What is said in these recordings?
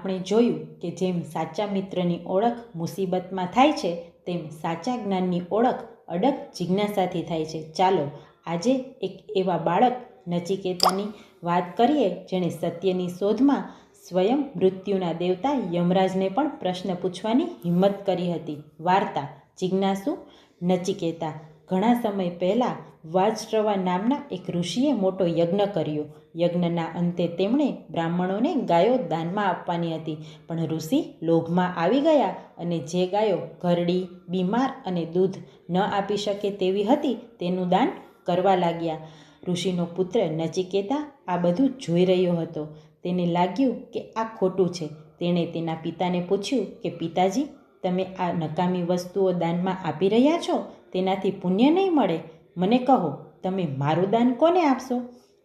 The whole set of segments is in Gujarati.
આપણે જોયું કે જેમ સાચા મિત્રની ઓળખ મુસીબતમાં થાય છે, તેમ સાચા જ્ઞાનની ઓળખ અડગ જિજ્ઞાસાથી થાય છે. ચાલો આજે એક એવા બાળક નચિકેતાની વાત કરીએ જેણે સત્યની શોધમાં સ્વયં મૃત્યુના દેવતા યમરાજને પણ પ્રશ્ન પૂછવાની હિંમત કરી હતી. વાર્તા જિજ્ઞાસુ નચિકેતા. ઘણા સમય પહેલાં વાજસ્રવા નામના એક ઋષિએ મોટો યજ્ઞ કર્યો. યજ્ઞના અંતે તેમણે બ્રાહ્મણોને ગાયો દાનમાં આપવાની હતી, પણ ઋષિ લોભમાં આવી ગયા અને જે ગાયો ઘરડી, બીમાર અને દૂધ ન આપી શકે તેવી હતી તેનું દાન કરવા લાગ્યા. ઋષિનો પુત્ર નચિકેતા આ બધું જોઈ રહ્યો હતો. તેને લાગ્યું કે આ ખોટું છે. તેણે તેના પિતાને પૂછ્યું કે પિતાજી, તમે આ નકામી વસ્તુઓ દાનમાં આપી રહ્યા છો, તેનાથી પુણ્ય નહીં મળે. મને કહો, તમે મારું દાન કોને આપશો?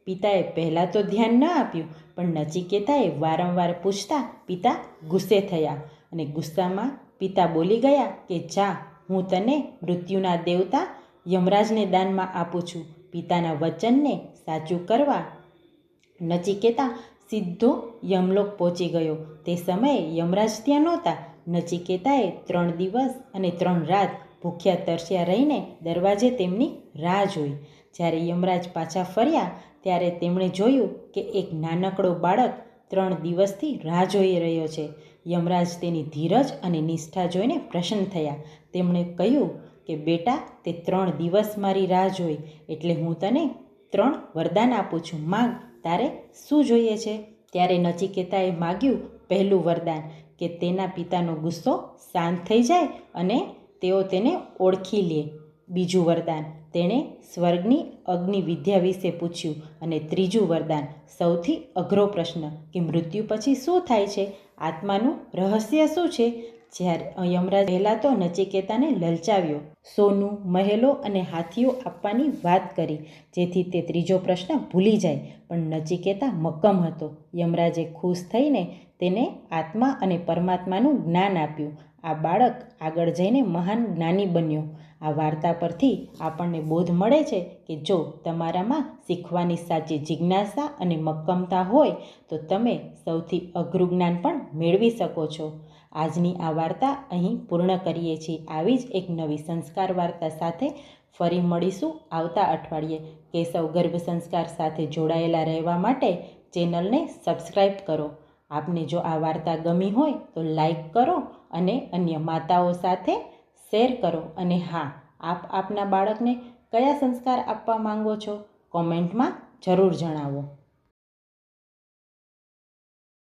પિતાએ પહેલાં તો ધ્યાન ન આપ્યું, પણ નચિકેતાએ વારંવાર પૂછતા પિતા ગુસ્સે થયા અને ગુસ્સામાં પિતા બોલી ગયા કે જા, હું તને મૃત્યુના દેવતા યમરાજને દાનમાં આપું છું. પિતાના વચનને સાચું કરવા નચિકેતા સીધો યમલોક પહોંચી ગયો. તે સમયે યમરાજ ત્યાં નહોતા. નચિકેતાએ 3 દિવસ અને 3 રાત ભૂખ્યા તરસ્યા રહીને દરવાજે તેમની રાહ જોઈ. જ્યારે યમરાજ પાછા ફર્યા ત્યારે તેમણે જોયું કે એક નાનકડો બાળક 3 દિવસથી રાહ જોઈ રહ્યો છે. યમરાજ તેની ધીરજ અને નિષ્ઠા જોઈને પ્રસન્ન થયા. તેમણે કહ્યું કે બેટા, તે 3 દિવસ મારી રાહ જોઈ, એટલે હું તને 3 વરદાન આપું છું. માંગ, તારે શું જોઈએ છે? ત્યારે નચિકેતાએ માગ્યું પહેલું વરદાન કે તેના પિતાનો ગુસ્સો શાંત થઈ જાય અને તેઓ તેને ઓળખી લે. બીજું વરદાન, તેણે સ્વર્ગની અગ્નિ વિદ્યા વિશે પૂછ્યું. અને ત્રીજું વરદાન, સૌથી અઘરો પ્રશ્ન કે મૃત્યુ પછી શું થાય છે? આત્માનું રહસ્ય શું છે? જ્યારે યમરાજ પહેલાં તો નચિકેતાને લલચાવ્યો. સોનું, મહેલો અને હાથીઓ આપવાની વાત કરી, જેથી તે ત્રીજો પ્રશ્ન ભૂલી જાય. પણ નચિકેતા મક્કમ હતો. યમરાજે ખુશ થઈને તેને આત્મા અને પરમાત્માનું જ્ઞાન આપ્યું. આ બાળક આગળ જઈને મહાન જ્ઞાની બન્યો. આ વાર્તા પરથી આપણને બોધ મળે છે કે જો તમારામાં શીખવાની સાચી જિજ્ઞાસા અને મક્કમતા હોય તો તમે સૌથી અઘરું જ્ઞાન પણ મેળવી શકો છો. આજની આ વાર્તા અહીં પૂર્ણ કરીએ છીએ. આવી જ એક નવી સંસ્કાર વાર્તા સાથે ફરી મળીશું આવતા અઠવાડિયે. કેશવ ગર્ભ સંસ્કાર સાથે જોડાયેલા રહેવા માટે ચેનલને સબસ્ક્રાઈબ કરો. આપને જો આ વાર્તા ગમી હોય તો લાઈક કરો અને અન્ય માતાઓ સાથે શેર કરો. અને હા, આપ આપના બાળકને કયા સંસ્કાર આપવા માંગો છો? કોમેન્ટમાં જરૂર જણાવો.